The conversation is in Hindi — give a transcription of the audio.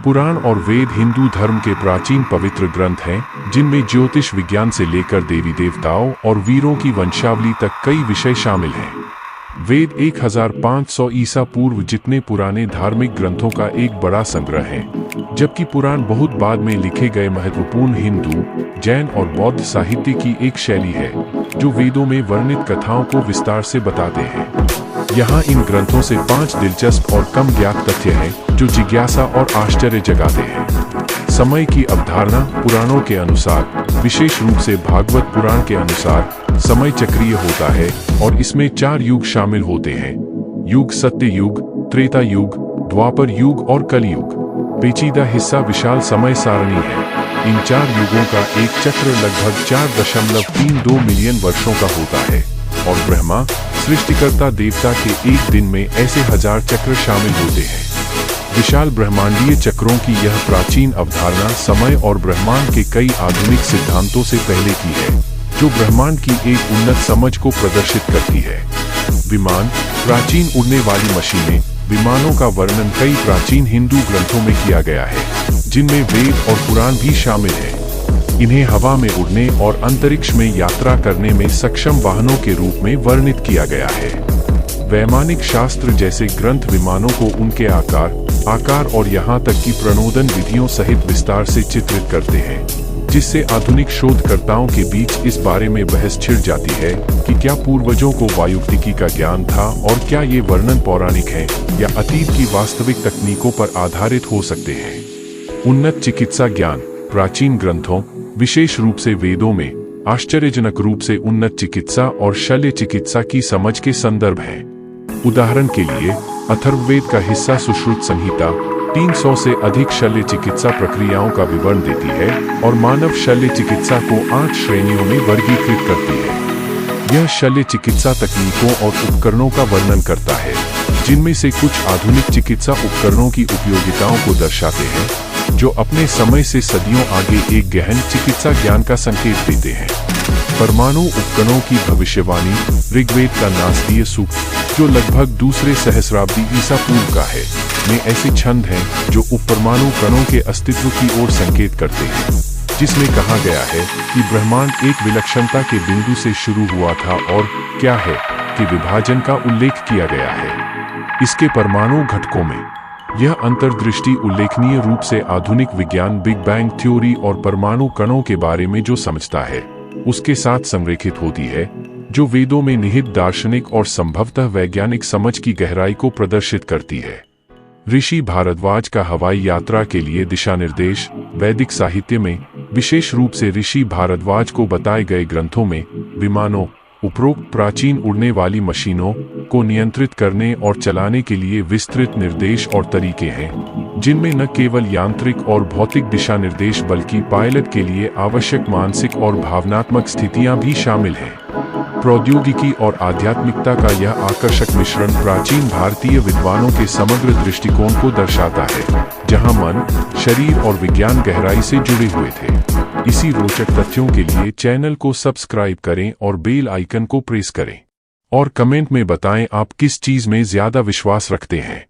पुराण और वेद हिंदू धर्म के प्राचीन पवित्र ग्रंथ हैं, जिनमें ज्योतिष विज्ञान से लेकर देवी देवताओं और वीरों की वंशावली तक कई विषय शामिल हैं। वेद 1500 ईसा पूर्व जितने पुराने धार्मिक ग्रंथों का एक बड़ा संग्रह है, जबकि पुराण बहुत बाद में लिखे गए महत्वपूर्ण हिंदू, जैन और बौद्ध साहित्य की एक शैली है, जो वेदों में वर्णित कथाओं को विस्तार से बताते हैं। यहाँ इन ग्रंथों से 5 दिलचस्प और कम ज्ञात तथ्य हैं, जो जिज्ञासा और आश्चर्य जगाते हैं। समय की अवधारणा पुराणों के अनुसार, विशेष रूप से भागवत पुराण के अनुसार, समय चक्रीय होता है और इसमें 4 युग शामिल होते हैं: युग सत्य युग, त्रेता युग, द्वापर युग और कलयुग। पेचीदा हिस्सा विशाल समय सारणी है। इन 4 युगों का एक चक्र लगभग 4.32 मिलियन वर्षों का होता है और ब्रह्मा, सृष्टिकर्ता देवता के एक दिन में ऐसे 1000 चक्र शामिल होते हैं। विशाल ब्रह्मांडीय चक्रों की यह प्राचीन अवधारणा समय और ब्रह्मांड के कई आधुनिक सिद्धांतों से पहले की है, जो ब्रह्मांड की एक उन्नत समझ को प्रदर्शित करती है। विमान, प्राचीन उड़ने वाली मशीनें। विमानों का वर्णन कई प्राचीन हिंदू ग्रंथों में किया गया है, जिनमें वेद और पुराण भी शामिल हैं। इन्हें हवा में उड़ने और अंतरिक्ष में यात्रा करने में सक्षम वाहनों के रूप में वर्णित किया गया है। वैमानिक शास्त्र जैसे ग्रंथ विमानों को उनके आकार और यहाँ तक कि प्रणोदन विधियों सहित विस्तार से चित्रित करते हैं, जिससे आधुनिक शोधकर्ताओं के बीच इस बारे में बहस छिड़ जाती है कि क्या पूर्वजों को वायुगतिकी का ज्ञान था और क्या ये वर्णन पौराणिक है या अतीत की वास्तविक तकनीकों पर आधारित हो सकते हैं। उन्नत चिकित्सा ज्ञान। प्राचीन ग्रंथों, विशेष रूप से वेदों में, आश्चर्यजनक रूप से उन्नत चिकित्सा और शल्य चिकित्सा की समझ के संदर्भ हैं। उदाहरण के लिए, अथर्ववेद का हिस्सा सुश्रुत संहिता 300 से अधिक शल्य चिकित्सा प्रक्रियाओं का विवरण देती है और मानव शल्य चिकित्सा को 8 श्रेणियों में वर्गीकृत करती है। यह शल्य चिकित्सा तकनीकों और उपकरणों का वर्णन करता है, जिनमें से कुछ आधुनिक चिकित्सा उपकरणों की उपयोगिताओं को दर्शाते हैं, जो अपने समय से सदियों आगे एक गहन चिकित्सा ज्ञान का संकेत देते हैं। परमाणु उपकरणों की भविष्यवाणी। ऋग्वेद का नास्तीय सूक्त, जो लगभग दूसरे सहस्राब्दी ईसा पूर्व का है, में ऐसे छंद हैं जो उपपरमाणु कणों के अस्तित्व की ओर संकेत करते हैं, जिसमें कहा गया है कि ब्रह्मांड एक विलक्षणता के बिंदु से शुरू हुआ था और क्या है कि विभाजन का उल्लेख किया गया है। इसके परमाणु घटकों में यह अंतर्दृष्टि उल्लेखनीय रूप से आधुनिक विज्ञान, बिग बैंग थ्योरी और परमाणु कणों के बारे में जो समझता है, उसके साथ संरेखित होती है, जो वेदों में निहित दार्शनिक और संभवतः वैज्ञानिक समझ की गहराई को प्रदर्शित करती है। ऋषि भारद्वाज का हवाई यात्रा के लिए दिशा निर्देश। वैदिक साहित्य में, विशेष रूप से ऋषि भारद्वाज को बताए गए ग्रंथों में, विमानों, उपरोक्त प्राचीन उड़ने वाली मशीनों को नियंत्रित करने और चलाने के लिए विस्तृत निर्देश और तरीके हैं, जिनमें न केवल यांत्रिक और भौतिक दिशा निर्देश बल्कि पायलट के लिए आवश्यक मानसिक और भावनात्मक स्थितियां भी शामिल हैं। प्रौद्योगिकी और आध्यात्मिकता का यह आकर्षक मिश्रण प्राचीन भारतीय विद्वानों के समग्र दृष्टिकोण को दर्शाता है, जहां मन, शरीर और विज्ञान गहराई से जुड़े हुए थे। इसी रोचक तथ्यों के लिए चैनल को सब्सक्राइब करें और बेल आइकन को प्रेस करें। और कमेंट में बताएं आप किस चीज में ज्यादा विश्वास रखते हैं।